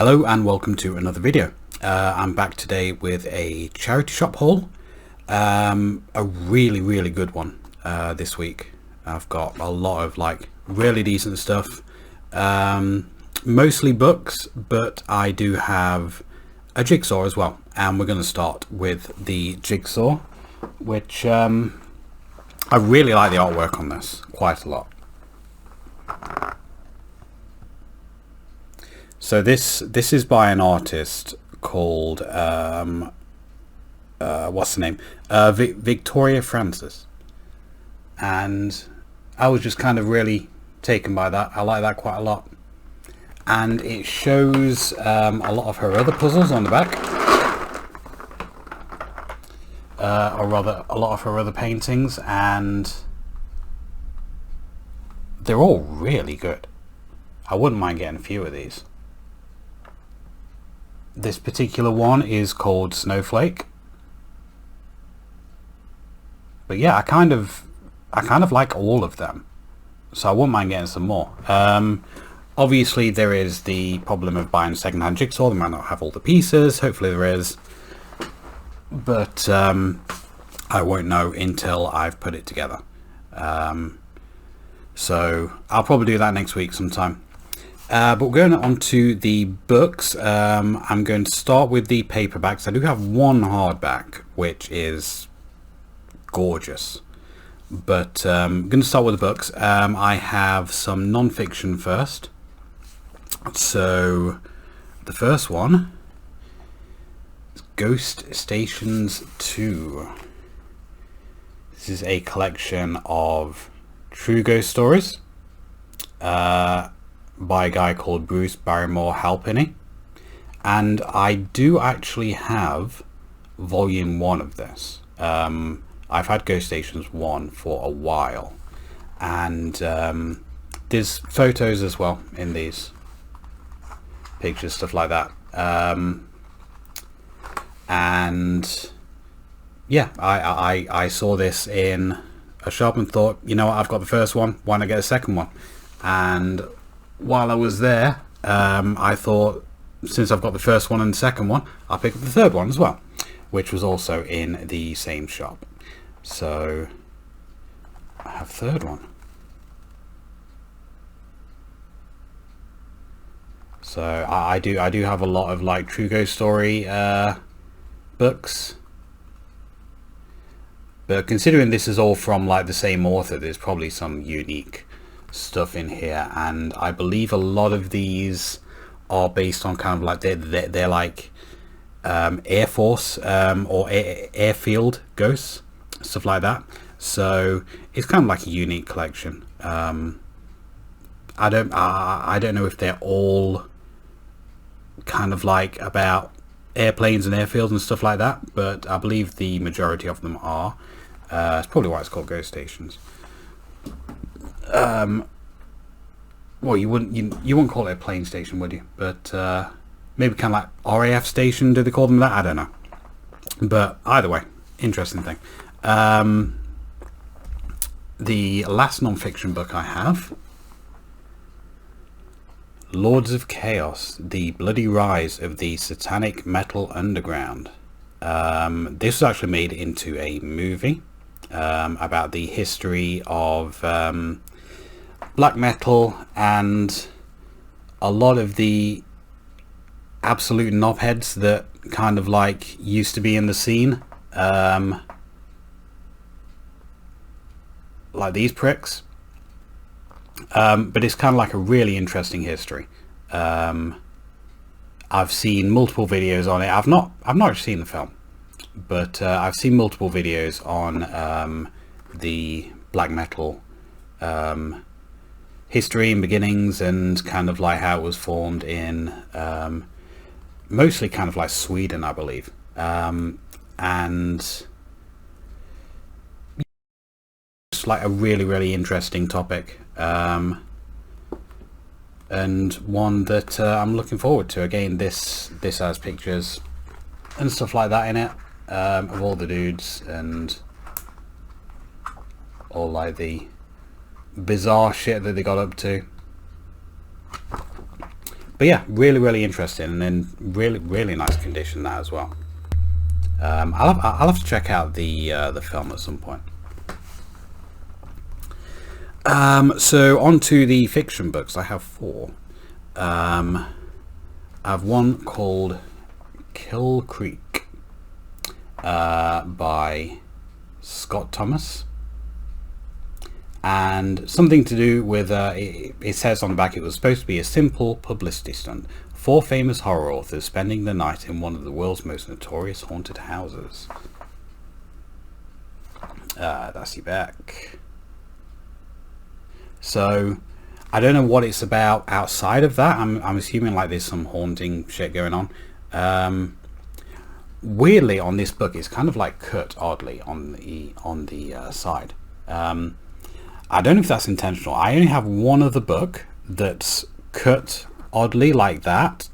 Hello and welcome to another video. I'm back today with a charity shop haul. A really good one this week. I've got a lot of really decent stuff, mostly books, but I do have a jigsaw as well, and we're going to start with the jigsaw, which I really like the artwork on this quite a lot. So this is by an artist called what's the name? Victoria Francis, and I was just kind of really taken by that. I like that quite a lot, and it shows a lot of her other puzzles on the back, or rather a lot of her other paintings, and they're all really good. I wouldn't mind getting a few of these. This particular one is called Snowflake, but yeah, I kind of like all of them, so I wouldn't mind getting some more. Obviously there is the problem of buying secondhand jigsaw. They might not have all the pieces. Hopefully there is, but I won't know until I've put it together. So I'll probably do that next week sometime. But we're going on to the books. I'm going to start with the paperbacks. I do have one hardback, which is gorgeous. But I'm going to start with the books. I have some non-fiction first. So the first one is Ghost Stations 2. This is a collection of true ghost stories. By a guy called Bruce Barrymore Halpenny, and I do actually have volume 1 of this. I've had Ghost Stations 1 for a while, and there's photos as well in these pictures, stuff like that, and yeah, I saw this in a shop and thought, you know what, I've got the first one, why not get a second one? And while I was there, I thought, since I've got the first one and the second one, I'll pick up the third one as well, which was also in the same shop. So I have third one. So I do have a lot of true ghost story books, but considering this is all from the same author, there's probably some unique stuff in here, and I believe a lot of these are based on kind of they're like Air Force or airfield ghosts, stuff like that. So it's kind of like a unique collection. I don't know if they're all kind of about airplanes and airfields and stuff like that, but I believe the majority of them are. It's probably why it's called Ghost Stations. Well, you wouldn't call it a plane station, would you? But maybe kind of like RAF station. Do they call them that? I don't know. But either way, interesting thing. The last non-fiction book I have, Lords of Chaos: The Bloody Rise of the Satanic Metal Underground. This was actually made into a movie about the history of black metal and a lot of the absolute knobheads that kind of used to be in the scene, like these pricks, but it's kind of like a really interesting history. I've seen multiple videos on it. I've not actually seen the film, but I've seen multiple videos on the black metal history and beginnings, and kind of how it was formed in mostly kind of Sweden, I believe, and it's a really interesting topic, and one that I'm looking forward to. Again, this has pictures and stuff like that in it, of all the dudes and all the bizarre shit that they got up to. But yeah, really interesting, and in really nice condition that as well. I'll have to check out the film at some point. So on to the fiction books. I have 4. I have one called Kill Creek by Scott Thomas, and something to do with it says on the back it was supposed to be a simple publicity stunt. 4 famous horror authors spending the night in one of the world's most notorious haunted houses. That's your back. So I don't know what it's about outside of that. I'm assuming like there's some haunting shit going on. Weirdly, on this book, it's kind of like cut oddly on the side. I don't know if that's intentional. I only have one other book that's cut oddly like that,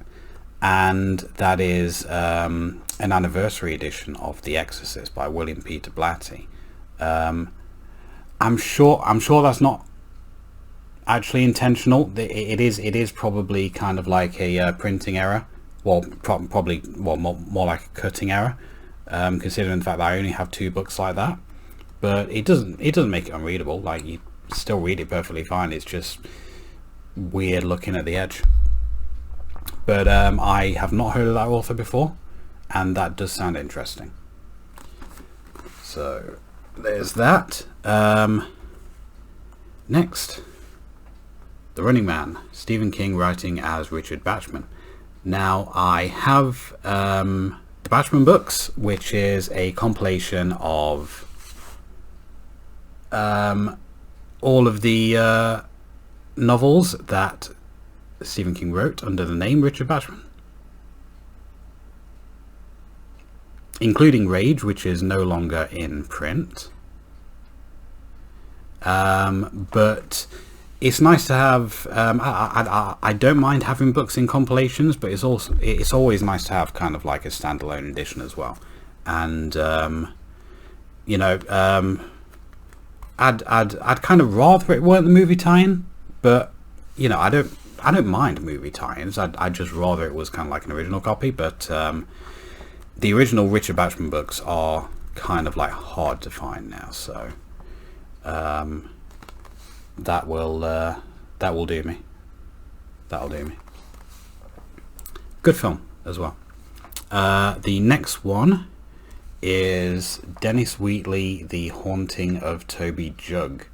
and that is an anniversary edition of The Exorcist by William Peter Blatty. I'm sure that's not actually intentional. It is probably kind of like a printing error. Well, probably more like a cutting error, considering the fact that I only have 2 books like that. But it doesn't make it unreadable. Like, you still read it perfectly fine. It's just weird looking at the edge. But I have not heard of that author before, and that does sound interesting. So there's that. Next, The Running Man, Stephen King writing as Richard Bachman. Now I have the Bachman books, which is a compilation of all of the novels that Stephen King wrote under the name Richard Bachman, including Rage, which is no longer in print. But it's nice to have. I don't mind having books in compilations, but it's always nice to have kind of like a standalone edition as well. And you know, I'd kind of rather it weren't the movie tie-in, but you know, I don't mind movie tie-ins. I'd just rather it was kind of like an original copy. But the original Richard Bachman books are kind of like hard to find now, so that will do me. That'll do me. Good film as well. The next one is Dennis Wheatley, The Haunting of Toby Jug,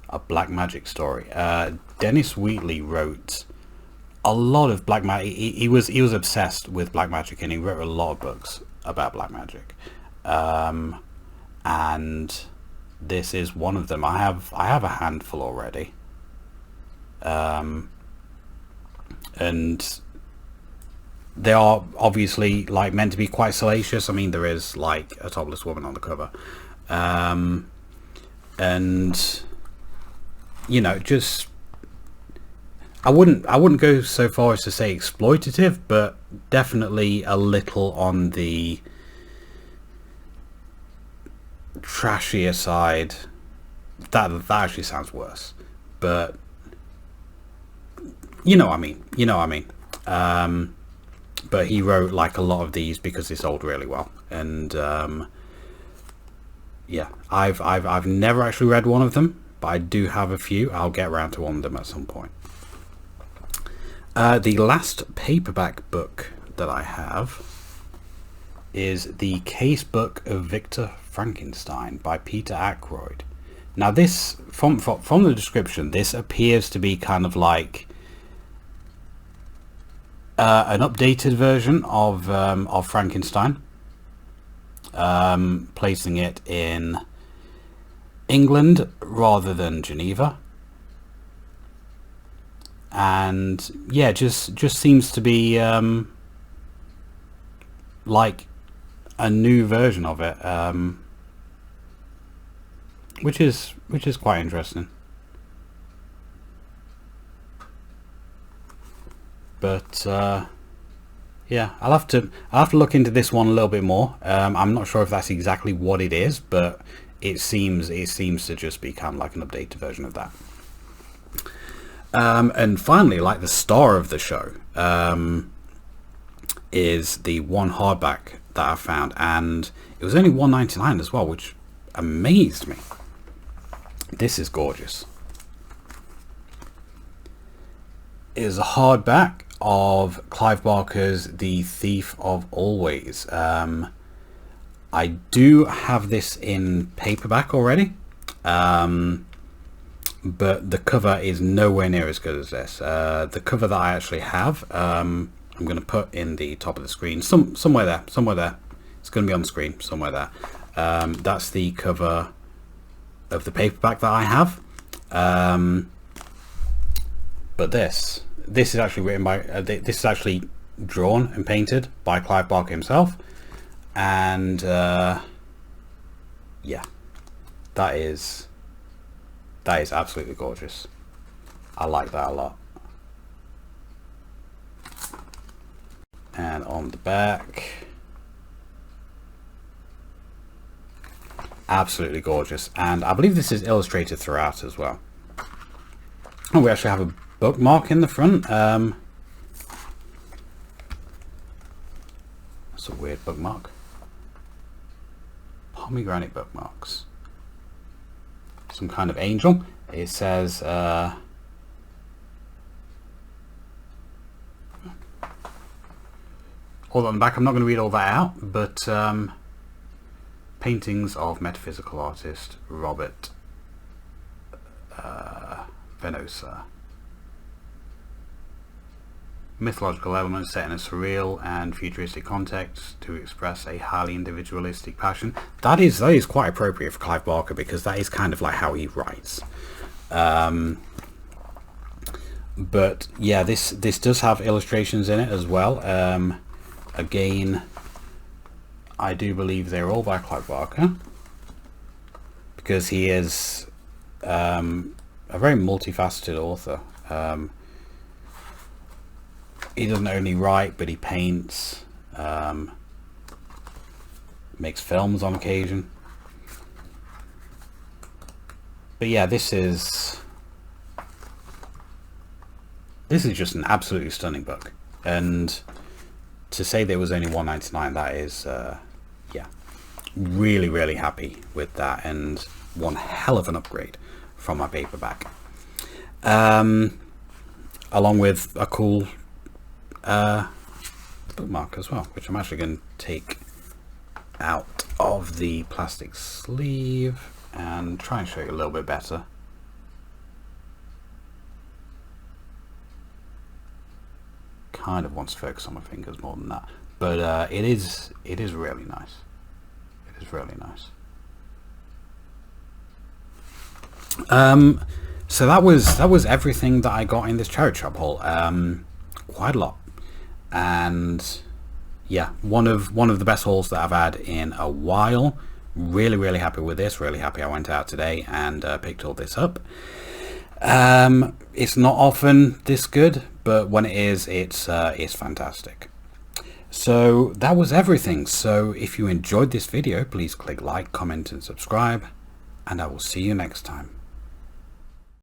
a black magic story. Dennis Wheatley wrote a lot of black magic. He was obsessed with black magic, and he wrote a lot of books about black magic. And this is one of them. I have a handful already. And they are obviously like meant to be quite salacious. I mean, there is like a topless woman on the cover. And you know, just I wouldn't go so far as to say exploitative, but definitely a little on the trashier side. That actually sounds worse, but you know what I mean. But he wrote like a lot of these because they sold really well, and yeah, I've never actually read one of them, but I do have a few. I'll get around to one of them at some point. The last paperback book that I have is The Case Book of Victor Frankenstein by Peter Ackroyd. Now this, from the description, this appears to be kind of like an updated version of Frankenstein, placing it in England rather than Geneva. And yeah, just seems to be like a new version of it, which is quite interesting. But yeah, I'll have to look into this one a little bit more. I'm not sure if that's exactly what it is, but it seems to just be kind of like an updated version of that. And finally, like the star of the show, is the one hardback that I found, and it was only $1.99 as well, which amazed me. This is gorgeous. It is a hardback of Clive Barker's The Thief of Always. I do have this in paperback already, but the cover is nowhere near as good as this. The cover that I actually have, I'm going to put in the top of the screen, somewhere there. It's going to be on the screen somewhere there. That's the cover of the paperback that I have. But this is actually written by this is actually drawn and painted by Clive Barker himself, and yeah, that is absolutely gorgeous. I like that a lot. And on the back, absolutely gorgeous, and I believe this is illustrated throughout as well. Oh, we actually have a bookmark in the front. That's a weird bookmark. Pomegranate bookmarks. Some kind of angel. It says all on the back. I'm not going to read all that out, but paintings of metaphysical artist Robert Venosa. Mythological elements set in a surreal and futuristic context to express a highly individualistic passion. That is quite appropriate for Clive Barker, because that is kind of like how he writes. But yeah, this does have illustrations in it as well. Again, I do believe they're all by Clive Barker, because he is a very multifaceted author. He doesn't only write, but he paints, makes films on occasion. But yeah, this is just an absolutely stunning book, and to say there was only $1.99, that is yeah, really happy with that, and one hell of an upgrade from my paperback, along with a cool bookmark as well, which I'm actually going to take out of the plastic sleeve and try and show you a little bit better. Kind of wants to focus on my fingers more than that, but it is really nice. It is really nice. So that was everything that I got in this charity shop haul. Quite a lot. And yeah, one of the best hauls that I've had in a while. Really happy with this. Really happy I went out today and picked all this up. It's not often this good, but when it is, it's fantastic. So that was everything. So if you enjoyed this video, please click like, comment and subscribe, and I will see you next time.